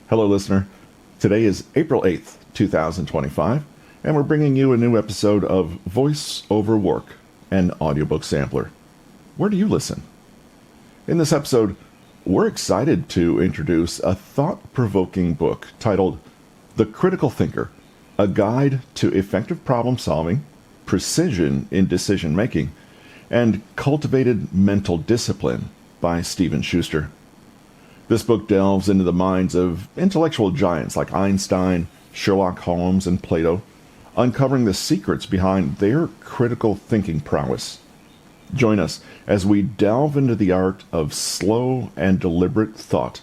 Hello, listener. Today is April 8th, 2025, and we're bringing you a new episode of Voice Over Work, an audiobook sampler. Where do you listen? In this episode, we're excited to introduce a thought-provoking book titled The Critical Thinker, a guide to effective problem solving, precision in decision making, and cultivated mental discipline by Steven Schuster. This book delves into the minds of intellectual giants like Einstein, Sherlock Holmes, and Plato, uncovering the secrets behind their critical thinking prowess. Join us as we delve into the art of slow and deliberate thought,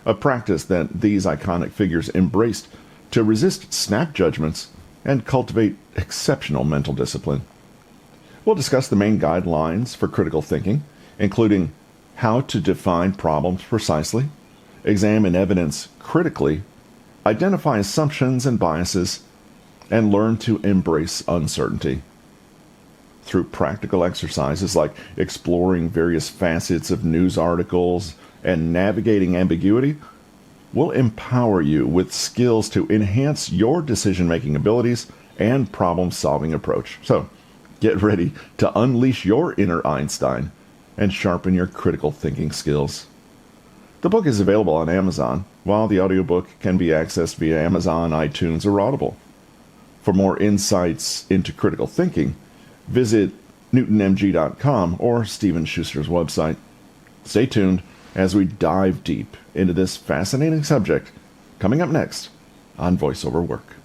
a practice that these iconic figures embraced to resist snap judgments and cultivate exceptional mental discipline. We'll discuss the main guidelines for critical thinking, including how to define problems precisely, examine evidence critically, identify assumptions and biases, and learn to embrace uncertainty. Through practical exercises like exploring various facets of news articles and navigating ambiguity, we'll empower you with skills to enhance your decision-making abilities and problem-solving approach. So, get ready to unleash your inner Einstein and sharpen your critical thinking skills. The book is available on Amazon, while the audiobook can be accessed via Amazon, iTunes, or Audible. For more insights into critical thinking, visit newtonmg.com or Steven Schuster's website. Stay tuned as we dive deep into this fascinating subject, coming up next on Voice Over Work.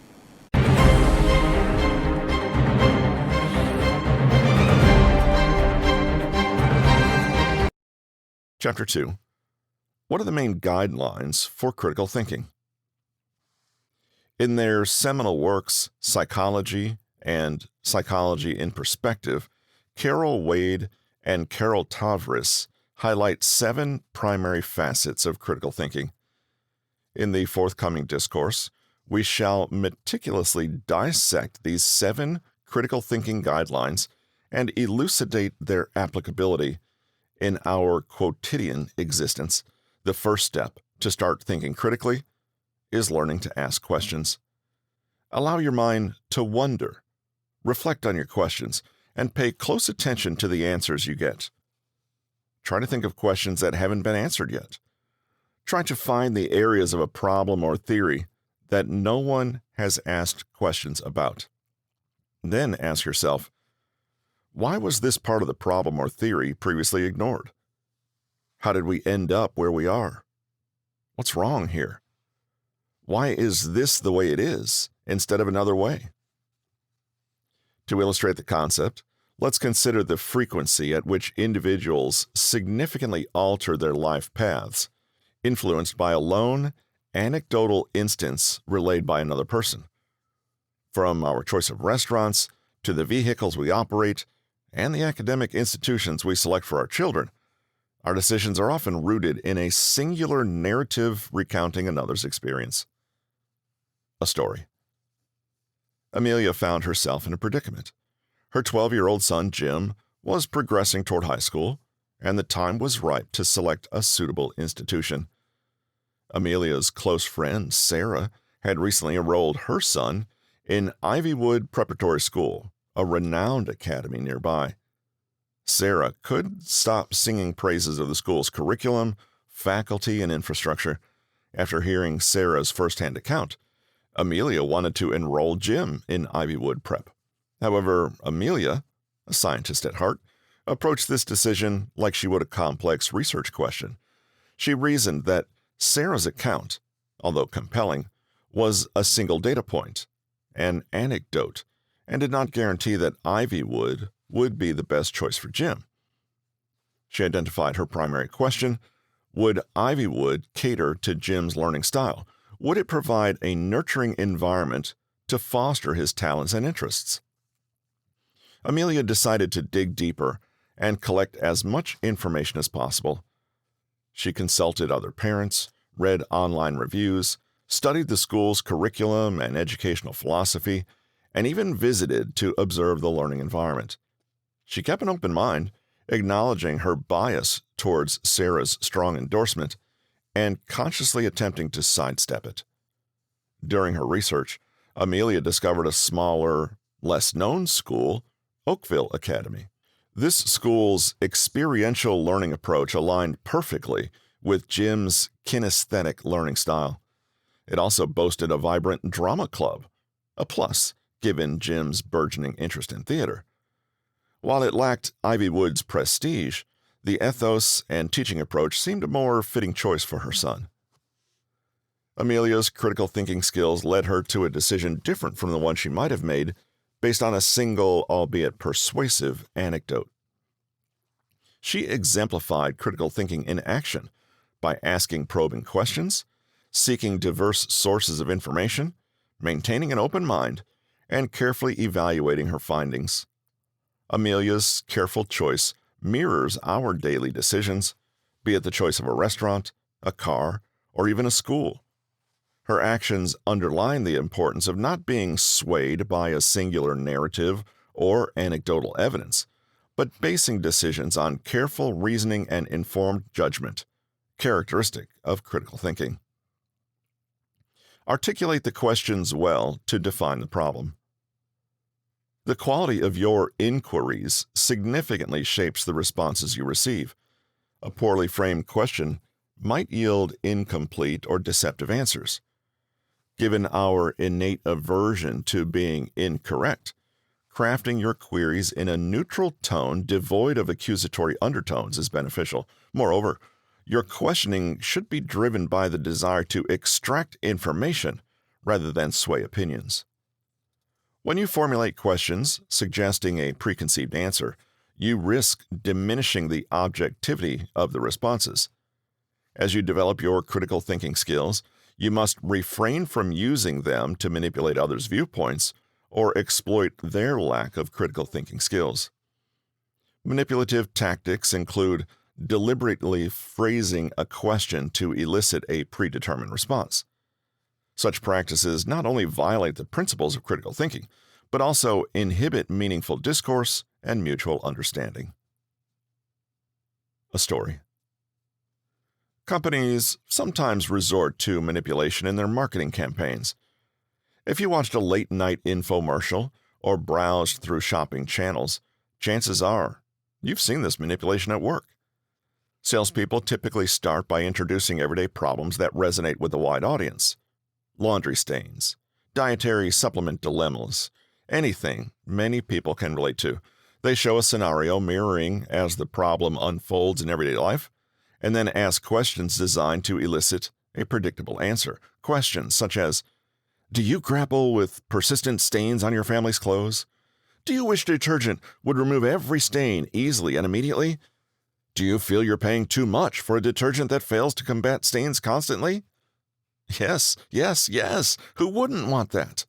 Chapter 2. What are the main guidelines for critical thinking? In their seminal works, Psychology and Psychology in Perspective, Carol Wade and Carol Tavris highlight 7 primary facets of critical thinking. In the forthcoming discourse, we shall meticulously dissect these 7 critical thinking guidelines and elucidate their applicability in our quotidian existence. The first step to start thinking critically is learning to ask questions. Allow your mind to wonder, reflect on your questions, and pay close attention to the answers you get. Try to think of questions that haven't been answered yet. Try to find the areas of a problem or theory that no one has asked questions about. Then ask yourself, why was this part of the problem or theory previously ignored? How did we end up where we are? What's wrong here? Why is this the way it is instead of another way? To illustrate the concept, let's consider the frequency at which individuals significantly alter their life paths, influenced by a lone, anecdotal instance relayed by another person. From our choice of restaurants to the vehicles we operate and the academic institutions we select for our children, our decisions are often rooted in a singular narrative recounting another's experience. A story. Amelia found herself in a predicament. Her 12-year-old son, Jim, was progressing toward high school, and the time was ripe to select a suitable institution. Amelia's close friend, Sarah, had recently enrolled her son in Ivywood Preparatory School, a renowned academy nearby. Sarah couldn't stop singing praises of the school's curriculum, faculty, and infrastructure. After hearing Sarah's firsthand account, Amelia wanted to enroll Jim in Ivywood Prep. However, Amelia, a scientist at heart, approached this decision like she would a complex research question. She reasoned that Sarah's account, although compelling, was a single data point, an anecdote, and did not guarantee that Ivywood would be the best choice for Jim. She identified her primary question: would Ivywood cater to Jim's learning style? Would it provide a nurturing environment to foster his talents and interests? Amelia decided to dig deeper and collect as much information as possible. She consulted other parents, read online reviews, studied the school's curriculum and educational philosophy, and even visited to observe the learning environment. She kept an open mind, acknowledging her bias towards Sarah's strong endorsement, and consciously attempting to sidestep it. During her research, Amelia discovered a smaller, less-known school, Oakville Academy. This school's experiential learning approach aligned perfectly with Jim's kinesthetic learning style. It also boasted a vibrant drama club, a plus given Jim's burgeoning interest in theater. While it lacked Ivywood's prestige, the ethos and teaching approach seemed a more fitting choice for her son. Amelia's critical thinking skills led her to a decision different from the one she might have made based on a single, albeit persuasive, anecdote. She exemplified critical thinking in action by asking probing questions, seeking diverse sources of information, maintaining an open mind, and carefully evaluating her findings. Amelia's careful choice mirrors our daily decisions, be it the choice of a restaurant, a car, or even a school. Her actions underline the importance of not being swayed by a singular narrative or anecdotal evidence, but basing decisions on careful reasoning and informed judgment, characteristic of critical thinking. Articulate the questions well to define the problem. The quality of your inquiries significantly shapes the responses you receive. A poorly framed question might yield incomplete or deceptive answers. Given our innate aversion to being incorrect, crafting your queries in a neutral tone devoid of accusatory undertones is beneficial. Moreover, your questioning should be driven by the desire to extract information rather than sway opinions. When you formulate questions suggesting a preconceived answer, you risk diminishing the objectivity of the responses. As you develop your critical thinking skills, you must refrain from using them to manipulate others' viewpoints or exploit their lack of critical thinking skills. Manipulative tactics include deliberately phrasing a question to elicit a predetermined response. Such practices not only violate the principles of critical thinking, but also inhibit meaningful discourse and mutual understanding. A story. Companies sometimes resort to manipulation in their marketing campaigns. If you watched a late-night infomercial or browsed through shopping channels, chances are you've seen this manipulation at work. Salespeople typically start by introducing everyday problems that resonate with a wide audience. Laundry stains, dietary supplement dilemmas, anything many people can relate to. They show a scenario mirroring as the problem unfolds in everyday life, and then ask questions designed to elicit a predictable answer. Questions such as, do you grapple with persistent stains on your family's clothes? Do you wish detergent would remove every stain easily and immediately? Do you feel you're paying too much for a detergent that fails to combat stains constantly? Yes, yes, yes. Who wouldn't want that?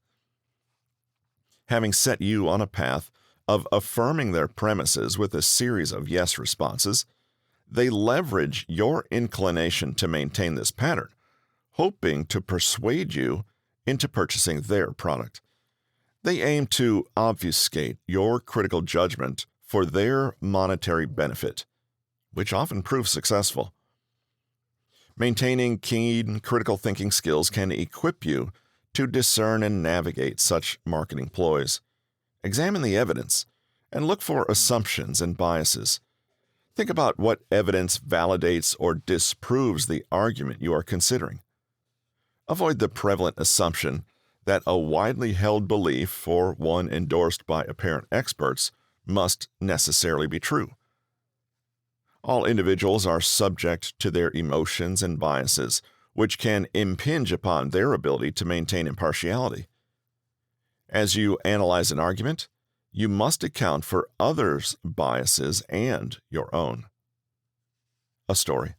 Having set you on a path of affirming their premises with a series of yes responses, they leverage your inclination to maintain this pattern, hoping to persuade you into purchasing their product. They aim to obfuscate your critical judgment for their monetary benefit, which often proves successful. Maintaining keen critical thinking skills can equip you to discern and navigate such marketing ploys. Examine the evidence and look for assumptions and biases. Think about what evidence validates or disproves the argument you are considering. Avoid the prevalent assumption that a widely held belief, or one endorsed by apparent experts, must necessarily be true. All individuals are subject to their emotions and biases, which can impinge upon their ability to maintain impartiality. As you analyze an argument, you must account for others' biases and your own. A story.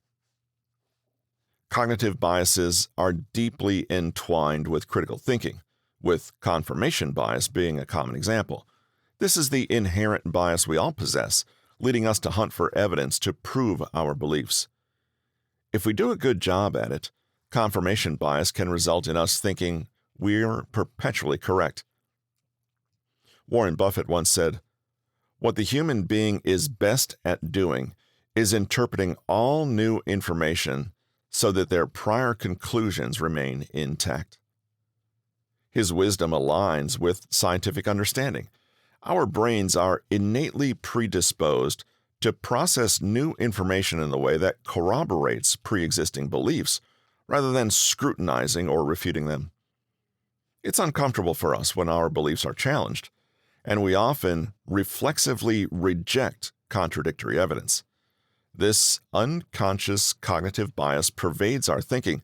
Cognitive biases are deeply entwined with critical thinking, with confirmation bias being a common example. This is the inherent bias we all possess, leading us to hunt for evidence to prove our beliefs. If we do a good job at it, confirmation bias can result in us thinking we're perpetually correct. Warren Buffett once said, "What the human being is best at doing is interpreting all new information so that their prior conclusions remain intact. His wisdom aligns with scientific understanding. Our brains are innately predisposed to process new information in a way that corroborates pre-existing beliefs rather than scrutinizing or refuting them. It's uncomfortable for us when our beliefs are challenged, and we often reflexively reject contradictory evidence. This unconscious cognitive bias pervades our thinking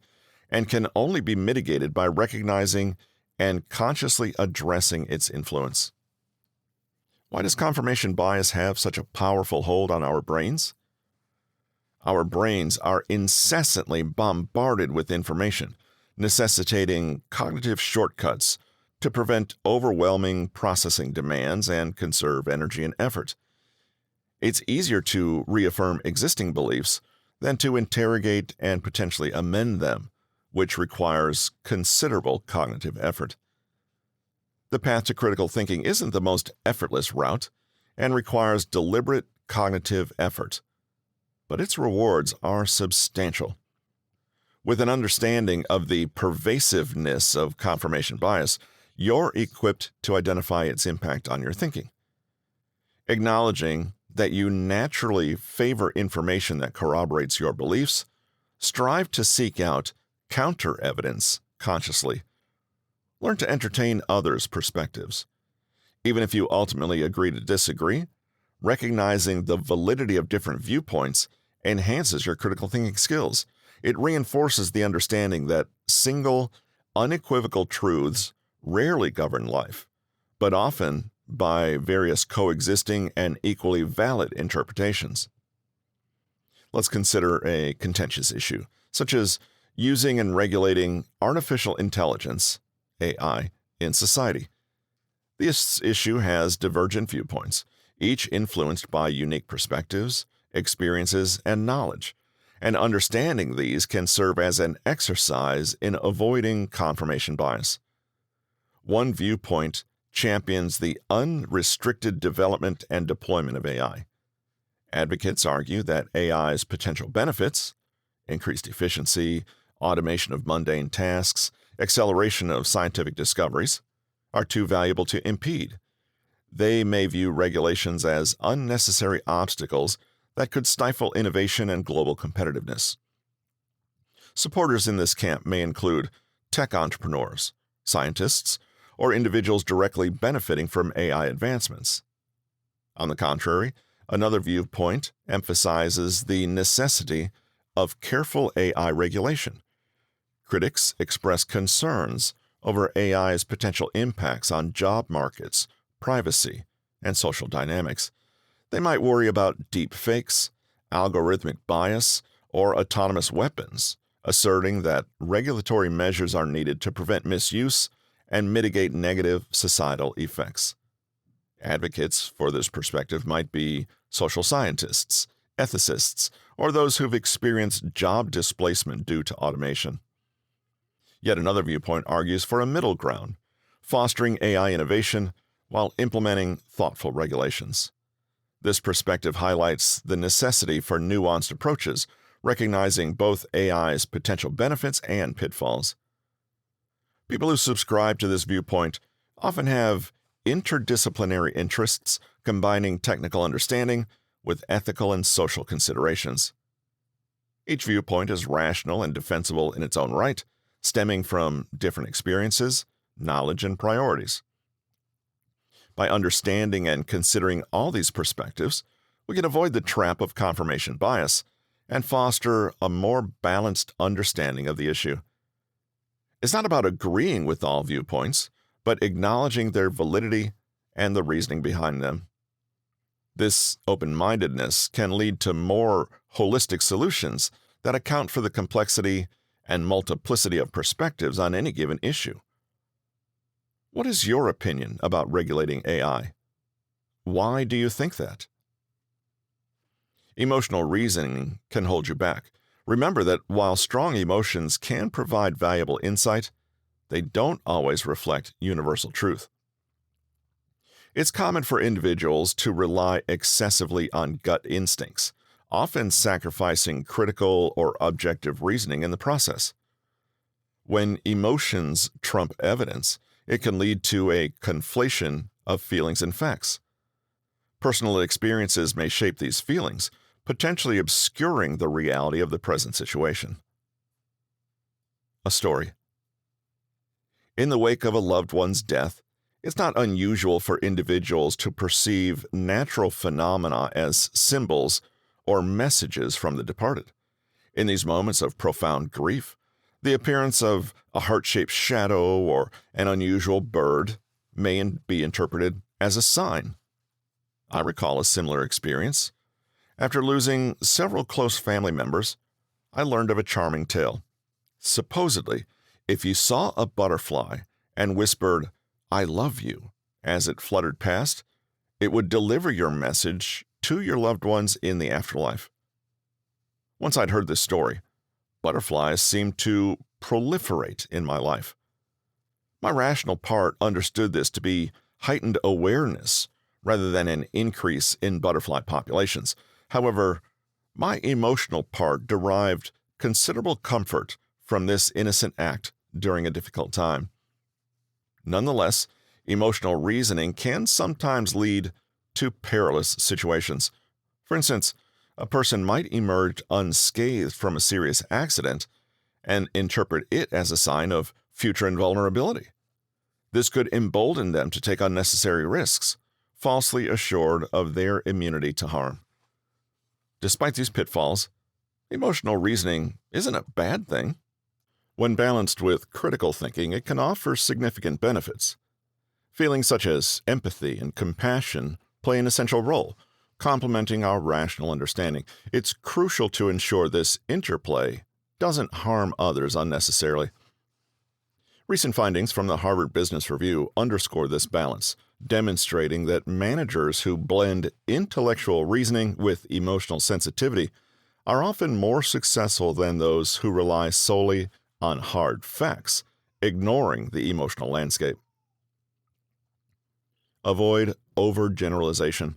and can only be mitigated by recognizing and consciously addressing its influence. Why does confirmation bias have such a powerful hold on our brains? Our brains are incessantly bombarded with information, necessitating cognitive shortcuts to prevent overwhelming processing demands and conserve energy and effort. It's easier to reaffirm existing beliefs than to interrogate and potentially amend them, which requires considerable cognitive effort. The path to critical thinking isn't the most effortless route and requires deliberate cognitive effort, but its rewards are substantial. With an understanding of the pervasiveness of confirmation bias, you're equipped to identify its impact on your thinking. Acknowledging that you naturally favor information that corroborates your beliefs, strive to seek out counter-evidence consciously. Learn to entertain others' perspectives. Even if you ultimately agree to disagree, recognizing the validity of different viewpoints enhances your critical thinking skills. It reinforces the understanding that single, unequivocal truths rarely govern life, but often by various coexisting and equally valid interpretations. Let's consider a contentious issue, such as using and regulating artificial intelligence, AI, in society. This issue has divergent viewpoints, each influenced by unique perspectives, experiences, and knowledge, and understanding these can serve as an exercise in avoiding confirmation bias. One viewpoint champions the unrestricted development and deployment of AI. Advocates argue that AI's potential benefits, increased efficiency, automation of mundane tasks, acceleration of scientific discoveries, are too valuable to impede. They may view regulations as unnecessary obstacles that could stifle innovation and global competitiveness. Supporters in this camp may include tech entrepreneurs, scientists, or individuals directly benefiting from AI advancements. On the contrary, another viewpoint emphasizes the necessity of careful AI regulation. Critics express concerns over AI's potential impacts on job markets, privacy, and social dynamics. They might worry about deep fakes, algorithmic bias, or autonomous weapons, asserting that regulatory measures are needed to prevent misuse and mitigate negative societal effects. Advocates for this perspective might be social scientists, ethicists, or those who've experienced job displacement due to automation. Yet another viewpoint argues for a middle ground, fostering AI innovation while implementing thoughtful regulations. This perspective highlights the necessity for nuanced approaches, recognizing both AI's potential benefits and pitfalls. People who subscribe to this viewpoint often have interdisciplinary interests combining technical understanding with ethical and social considerations. Each viewpoint is rational and defensible in its own right, stemming from different experiences, knowledge, and priorities. By understanding and considering all these perspectives, we can avoid the trap of confirmation bias and foster a more balanced understanding of the issue. It's not about agreeing with all viewpoints, but acknowledging their validity and the reasoning behind them. This open-mindedness can lead to more holistic solutions that account for the complexity and multiplicity of perspectives on any given issue. What is your opinion about regulating AI? Why do you think that? Emotional reasoning can hold you back. Remember that while strong emotions can provide valuable insight, they don't always reflect universal truth. It's common for individuals to rely excessively on gut instincts, often sacrificing critical or objective reasoning in the process. When emotions trump evidence, it can lead to a conflation of feelings and facts. Personal experiences may shape these feelings, potentially obscuring the reality of the present situation. A story. In the wake of a loved one's death, it's not unusual for individuals to perceive natural phenomena as symbols or messages from the departed. In these moments of profound grief, the appearance of a heart-shaped shadow or an unusual bird may be interpreted as a sign. I recall a similar experience. After losing several close family members, I learned of a charming tale. Supposedly, if you saw a butterfly and whispered, "I love you," as it fluttered past, it would deliver your message to your loved ones in the afterlife. Once I'd heard this story, butterflies seemed to proliferate in my life. My rational part understood this to be heightened awareness rather than an increase in butterfly populations. However, my emotional part derived considerable comfort from this innocent act during a difficult time. Nonetheless, emotional reasoning can sometimes lead to perilous situations. For instance, a person might emerge unscathed from a serious accident and interpret it as a sign of future invulnerability. This could embolden them to take unnecessary risks, falsely assured of their immunity to harm. Despite these pitfalls, emotional reasoning isn't a bad thing. When balanced with critical thinking, it can offer significant benefits. Feelings such as empathy and compassion play an essential role, complementing our rational understanding. It's crucial to ensure this interplay doesn't harm others unnecessarily. Recent findings from the Harvard Business Review underscore this balance, demonstrating that managers who blend intellectual reasoning with emotional sensitivity are often more successful than those who rely solely on hard facts, ignoring the emotional landscape. Avoid overgeneralization.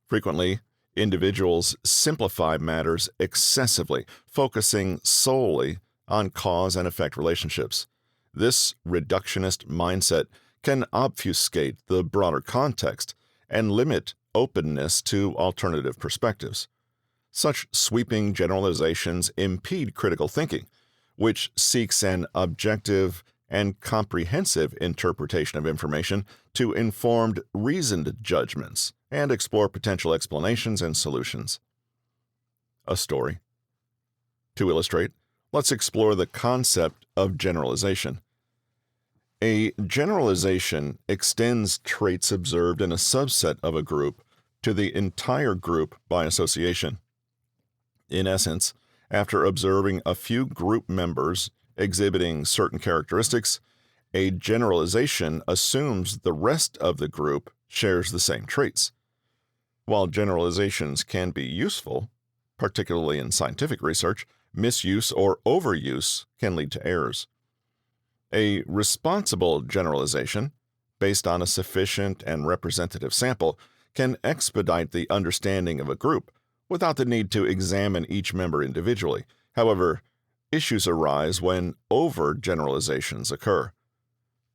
Frequently, individuals simplify matters excessively, focusing solely on cause and effect relationships. This reductionist mindset can obfuscate the broader context and limit openness to alternative perspectives. Such sweeping generalizations impede critical thinking, which seeks an objective and comprehensive interpretation of information to informed, reasoned judgments and explore potential explanations and solutions. A story. To illustrate, let's explore the concept of generalization. A generalization extends traits observed in a subset of a group to the entire group by association. In essence, after observing a few group members exhibiting certain characteristics, a generalization assumes the rest of the group shares the same traits. While generalizations can be useful, particularly in scientific research, misuse or overuse can lead to errors. A responsible generalization, based on a sufficient and representative sample, can expedite the understanding of a group without the need to examine each member individually. However, issues arise when overgeneralizations occur.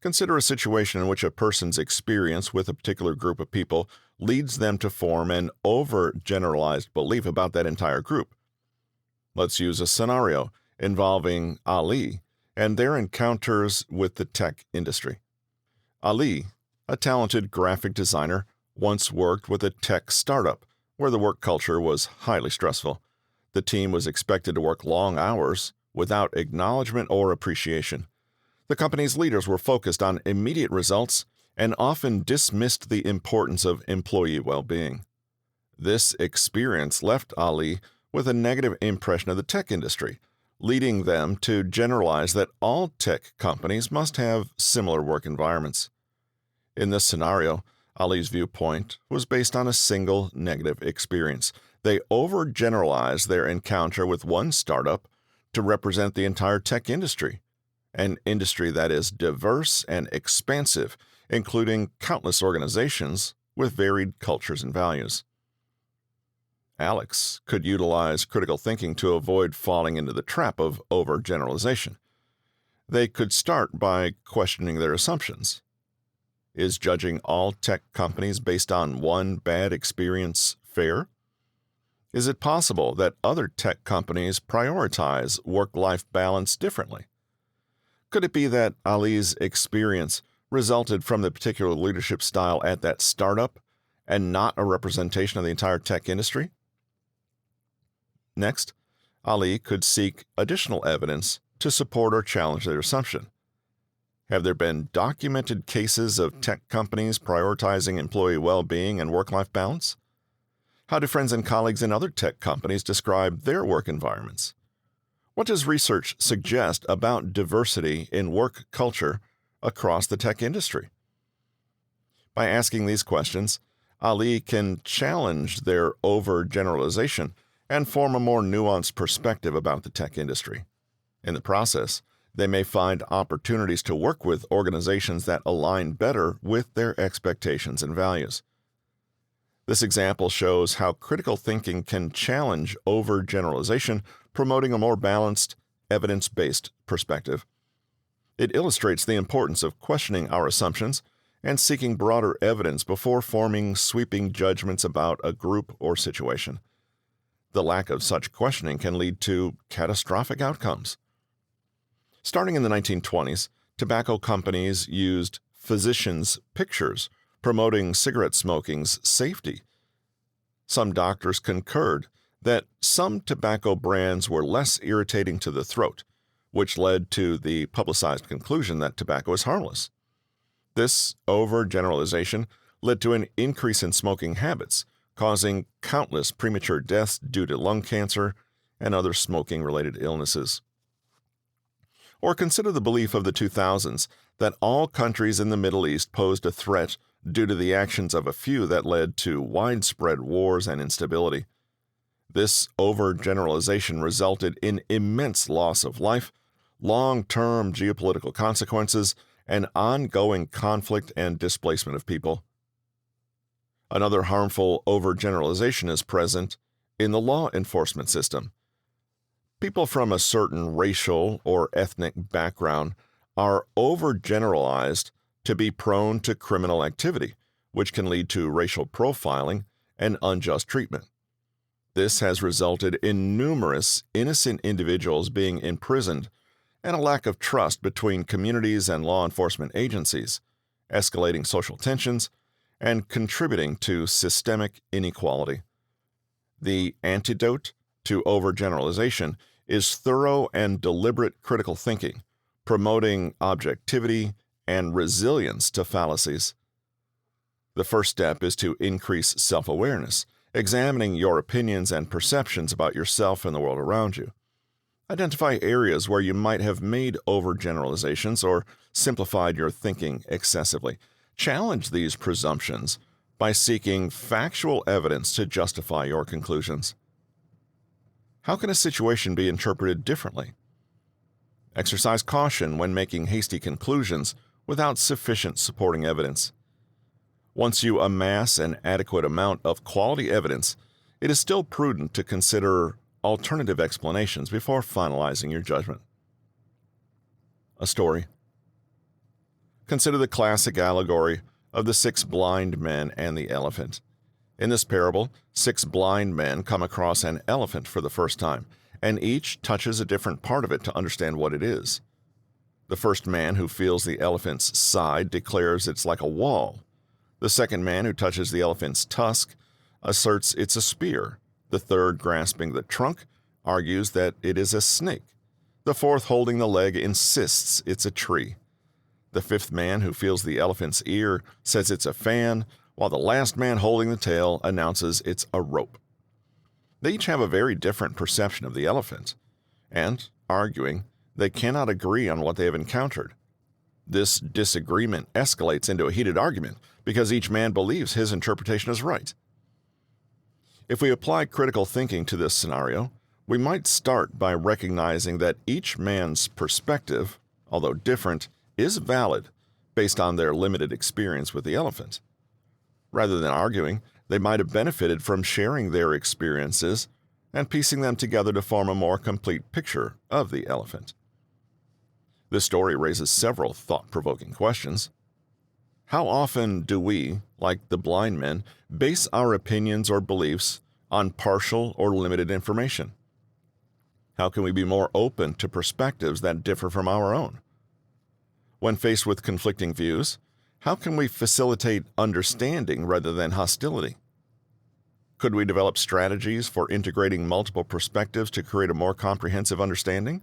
Consider a situation in which a person's experience with a particular group of people leads them to form an overgeneralized belief about that entire group. Let's use a scenario involving Ali and their encounters with the tech industry. Ali, a talented graphic designer, once worked with a tech startup where the work culture was highly stressful. The team was expected to work long hours without acknowledgement or appreciation. The company's leaders were focused on immediate results and often dismissed the importance of employee well-being. This experience left Ali with a negative impression of the tech industry, leading them to generalize that all tech companies must have similar work environments. In this scenario, Ali's viewpoint was based on a single negative experience. They overgeneralized their encounter with one startup to represent the entire tech industry, an industry that is diverse and expansive, including countless organizations with varied cultures and values. Alex could utilize critical thinking to avoid falling into the trap of overgeneralization. They could start by questioning their assumptions. Is judging all tech companies based on one bad experience fair? Is it possible that other tech companies prioritize work-life balance differently? Could it be that Ali's experience resulted from the particular leadership style at that startup and not a representation of the entire tech industry? Next, Ali could seek additional evidence to support or challenge their assumption. Have there been documented cases of tech companies prioritizing employee well-being and work-life balance? How do friends and colleagues in other tech companies describe their work environments? What does research suggest about diversity in work culture across the tech industry? By asking these questions, Ali can challenge their overgeneralization and form a more nuanced perspective about the tech industry. In the process, they may find opportunities to work with organizations that align better with their expectations and values. This example shows how critical thinking can challenge overgeneralization, promoting a more balanced, evidence-based perspective. It illustrates the importance of questioning our assumptions and seeking broader evidence before forming sweeping judgments about a group or situation. The lack of such questioning can lead to catastrophic outcomes. Starting in the 1920s, tobacco companies used physicians' pictures promoting cigarette smoking's safety. Some doctors concurred that some tobacco brands were less irritating to the throat, which led to the publicized conclusion that tobacco is harmless. This overgeneralization led to an increase in smoking habits, causing countless premature deaths due to lung cancer and other smoking-related illnesses. Or consider the belief of the 2000s that all countries in the Middle East posed a threat due to the actions of a few that led to widespread wars and instability. This overgeneralization resulted in immense loss of life, long-term geopolitical consequences, and ongoing conflict and displacement of people. Another harmful overgeneralization is present in the law enforcement system. People from a certain racial or ethnic background are overgeneralized to be prone to criminal activity, which can lead to racial profiling and unjust treatment. This has resulted in numerous innocent individuals being imprisoned and a lack of trust between communities and law enforcement agencies, escalating social tensions and contributing to systemic inequality. The antidote to overgeneralization is thorough and deliberate critical thinking, promoting objectivity and resilience to fallacies. The first step is to increase self-awareness, examining your opinions and perceptions about yourself and the world around you. Identify areas where you might have made overgeneralizations or simplified your thinking excessively. Challenge these presumptions by seeking factual evidence to justify your conclusions. How can a situation be interpreted differently? Exercise caution when making hasty conclusions without sufficient supporting evidence. Once you amass an adequate amount of quality evidence, it is still prudent to consider alternative explanations before finalizing your judgment. A story. Consider the classic allegory of the 6 blind men and the elephant. In this parable, 6 blind men come across an elephant for the first time, and each touches a different part of it to understand what it is. The first man who feels the elephant's side declares it's like a wall. The second man who touches the elephant's tusk asserts it's a spear. The third, grasping the trunk, argues that it is a snake. The fourth, holding the leg, insists it's a tree. The fifth man who feels the elephant's ear says it's a fan, while the last man holding the tail announces it's a rope. They each have a very different perception of the elephant, and, arguing, they cannot agree on what they have encountered. This disagreement escalates into a heated argument because each man believes his interpretation is right. If we apply critical thinking to this scenario, we might start by recognizing that each man's perspective, although different, is valid based on their limited experience with the elephant. Rather than arguing, They might have benefited from sharing their experiences and piecing them together to form a more complete picture of the elephant. This story raises several thought-provoking questions. How often do we, like the blind men, base our opinions or beliefs on partial or limited information? How can we be more open to perspectives that differ from our own? When faced with conflicting views, how can we facilitate understanding rather than hostility? Could we develop strategies for integrating multiple perspectives to create a more comprehensive understanding?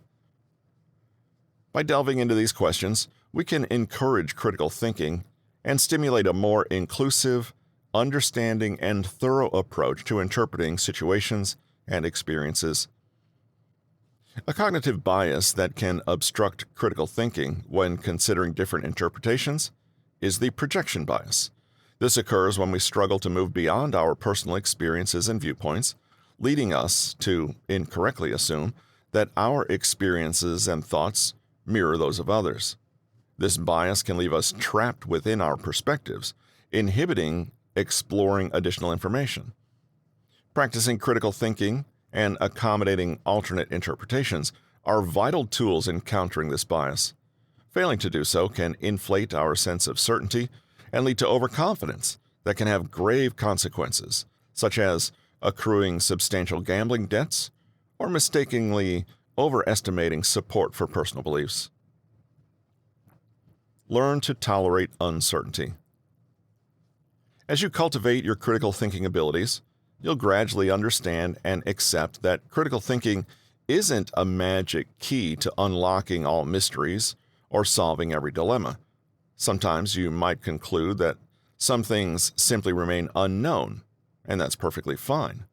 By delving into these questions, we can encourage critical thinking and stimulate a more inclusive, understanding, and thorough approach to interpreting situations and experiences. A cognitive bias that can obstruct critical thinking when considering different interpretations is the projection bias. This occurs when we struggle to move beyond our personal experiences and viewpoints, leading us to incorrectly assume that our experiences and thoughts mirror those of others. This bias can leave us trapped within our perspectives, inhibiting exploring additional information. Practicing critical thinking and accommodating alternate interpretations are vital tools in countering this bias. Failing to do so can inflate our sense of certainty and lead to overconfidence that can have grave consequences, such as accruing substantial gambling debts or mistakenly overestimating support for personal beliefs. Learn to tolerate uncertainty. As you cultivate your critical thinking abilities, you'll gradually understand and accept that critical thinking isn't a magic key to unlocking all mysteries or solving every dilemma. Sometimes you might conclude that some things simply remain unknown, and that's perfectly fine.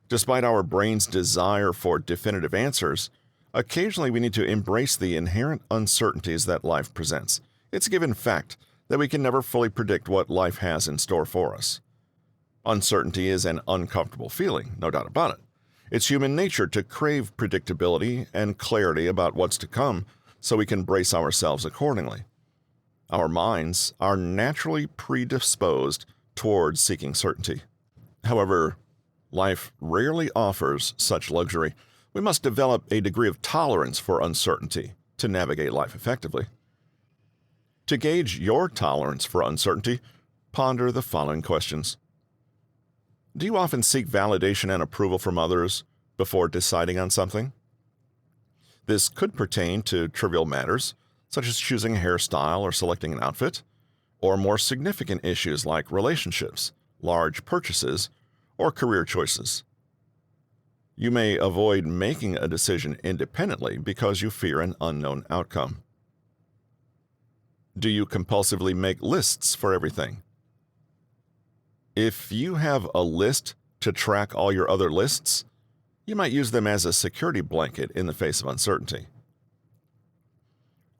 Despite our brain's desire for definitive answers, occasionally we need to embrace the inherent uncertainties that life presents. It's a given fact that we can never fully predict what life has in store for us. Uncertainty is an uncomfortable feeling, no doubt about it. It's human nature to crave predictability and clarity about what's to come so we can brace ourselves accordingly. Our minds are naturally predisposed towards seeking certainty. However, life rarely offers such luxury. We must develop a degree of tolerance for uncertainty to navigate life effectively. To gauge your tolerance for uncertainty, ponder the following questions. Do you often seek validation and approval from others before deciding on something? This could pertain to trivial matters, such as choosing a hairstyle or selecting an outfit, or more significant issues like relationships, large purchases, or career choices. You may avoid making a decision independently because you fear an unknown outcome. Do you compulsively make lists for everything? If you have a list to track all your other lists, you might use them as a security blanket in the face of uncertainty.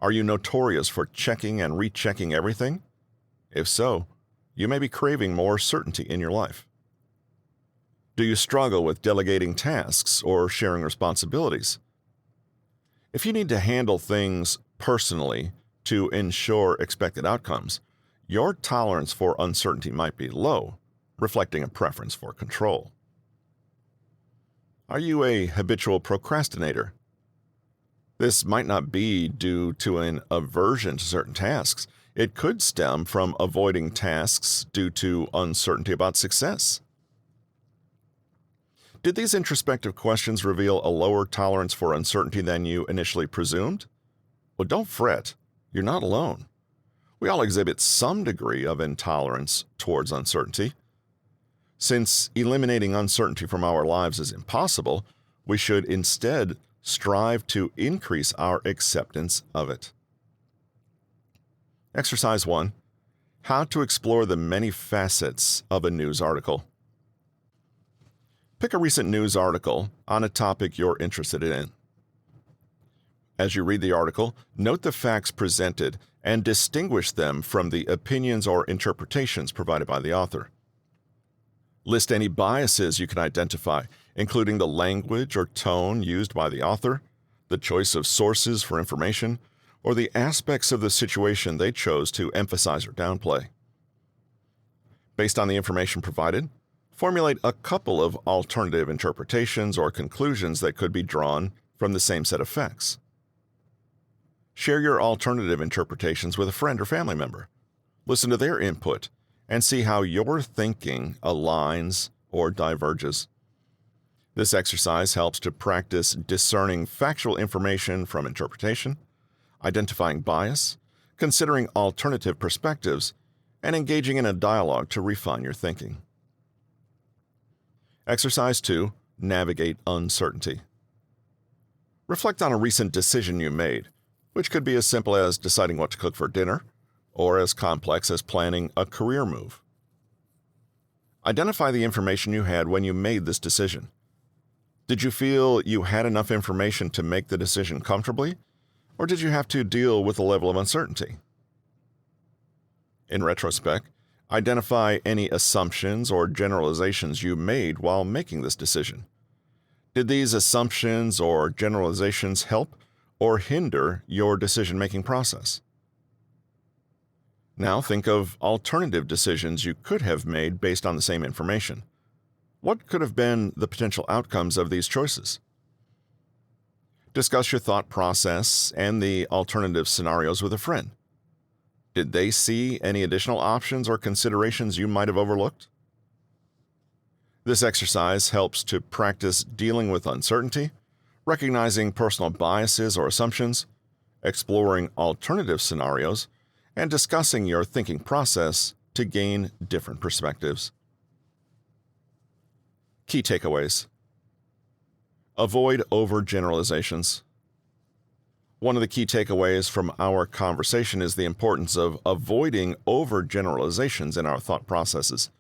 Are you notorious for checking and rechecking everything? If so, you may be craving more certainty in your life. Do you struggle with delegating tasks or sharing responsibilities? If you need to handle things personally to ensure expected outcomes, your tolerance for uncertainty might be low, reflecting a preference for control. Are you a habitual procrastinator? This might not be due to an aversion to certain tasks. It could stem from avoiding tasks due to uncertainty about success. Did these introspective questions reveal a lower tolerance for uncertainty than you initially presumed? Well, don't fret. You're not alone. We all exhibit some degree of intolerance towards uncertainty. Since eliminating uncertainty from our lives is impossible, we should instead strive to increase our acceptance of it. Exercise 1. How to explore the many facets of a news article. Pick a recent news article on a topic you're interested in. As you read the article, note the facts presented and distinguish them from the opinions or interpretations provided by the author. List any biases you can identify, including the language or tone used by the author, the choice of sources for information, or the aspects of the situation they chose to emphasize or downplay. Based on the information provided, Formulate a couple of alternative interpretations or conclusions that could be drawn from the same set of facts. Share your alternative interpretations with a friend or family member. Listen to their input and see how your thinking aligns or diverges. This exercise helps to practice discerning factual information from interpretation, identifying bias, considering alternative perspectives, and engaging in a dialogue to refine your thinking. Exercise 2. Navigate uncertainty. Reflect on a recent decision you made, which could be as simple as deciding what to cook for dinner, or as complex as planning a career move. Identify the information you had when you made this decision. Did you feel you had enough information to make the decision comfortably, or did you have to deal with a level of uncertainty? In retrospect, identify any assumptions or generalizations you made while making this decision. Did these assumptions or generalizations help or hinder your decision-making process? Now think of alternative decisions you could have made based on the same information. What could have been the potential outcomes of these choices? Discuss your thought process and the alternative scenarios with a friend. Did they see any additional options or considerations you might have overlooked? This exercise helps to practice dealing with uncertainty, recognizing personal biases or assumptions, exploring alternative scenarios, and discussing your thinking process to gain different perspectives. Key takeaways. Avoid overgeneralizations. One of the key takeaways from our conversation is the importance of avoiding overgeneralizations in our thought processes.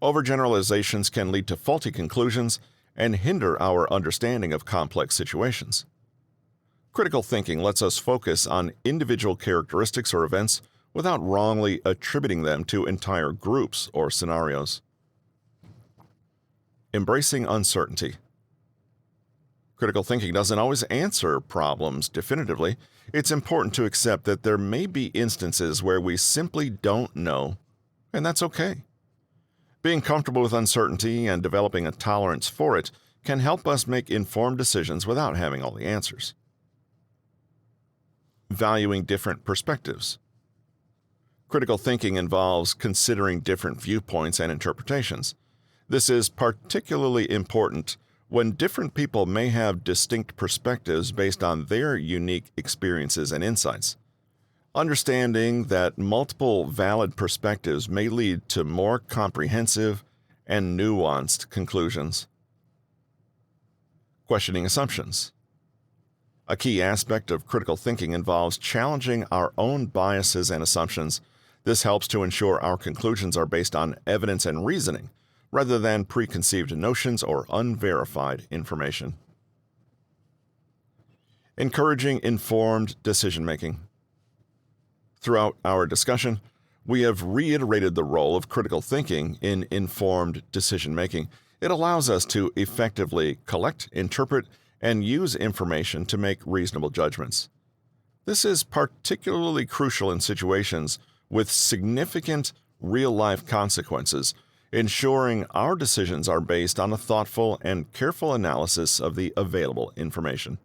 Overgeneralizations can lead to faulty conclusions and hinder our understanding of complex situations. Critical thinking lets us focus on individual characteristics or events without wrongly attributing them to entire groups or scenarios. Embracing uncertainty. Critical thinking doesn't always answer problems definitively. It's important to accept that there may be instances where we simply don't know, and that's okay. Being comfortable with uncertainty and developing a tolerance for it can help us make informed decisions without having all the answers. Valuing different perspectives. Critical thinking involves considering different viewpoints and interpretations. This is particularly important when different people may have distinct perspectives based on their unique experiences and insights. Understanding that multiple valid perspectives may lead to more comprehensive and nuanced conclusions. Questioning assumptions. A key aspect of critical thinking involves challenging our own biases and assumptions. This helps to ensure our conclusions are based on evidence and reasoning, rather than preconceived notions or unverified information. Encouraging informed decision-making. Throughout our discussion, we have reiterated the role of critical thinking in informed decision-making. It allows us to effectively collect, interpret, and use information to make reasonable judgments. This is particularly crucial in situations with significant real-life consequences, ensuring our decisions are based on a thoughtful and careful analysis of the available information.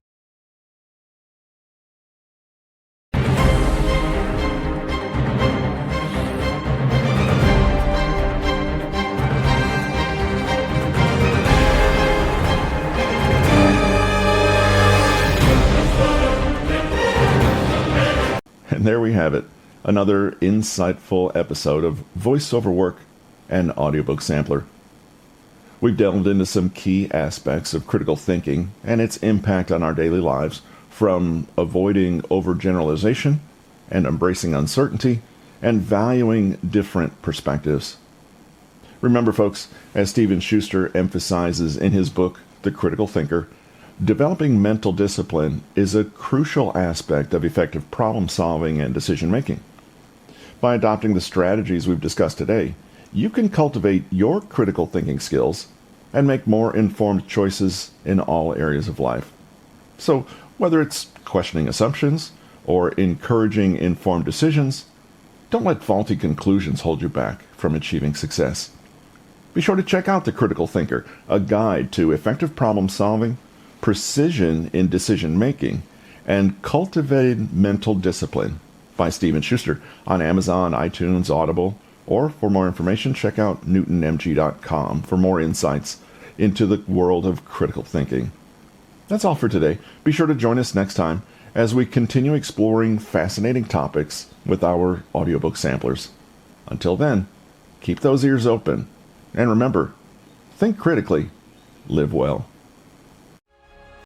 And there we have it, another insightful episode of Voiceover Work and Audiobook Sampler. We've delved into some key aspects of critical thinking and its impact on our daily lives, from avoiding overgeneralization and embracing uncertainty and valuing different perspectives. Remember, folks, as Steven Schuster emphasizes in his book, The Critical Thinker, developing mental discipline is a crucial aspect of effective problem-solving and decision-making. By adopting the strategies we've discussed today, you can cultivate your critical thinking skills and make more informed choices in all areas of life. So, whether it's questioning assumptions or encouraging informed decisions, don't let faulty conclusions hold you back from achieving success. Be sure to check out The Critical Thinker, a guide to effective problem solving, precision in decision making, and cultivated mental discipline by Steven Schuster on Amazon, iTunes, Audible, or for more information, check out newtonmg.com for more insights into the world of critical thinking. That's all for today. Be sure to join us next time as we continue exploring fascinating topics with our audiobook samplers. Until then, keep those ears open. And remember, think critically, live well.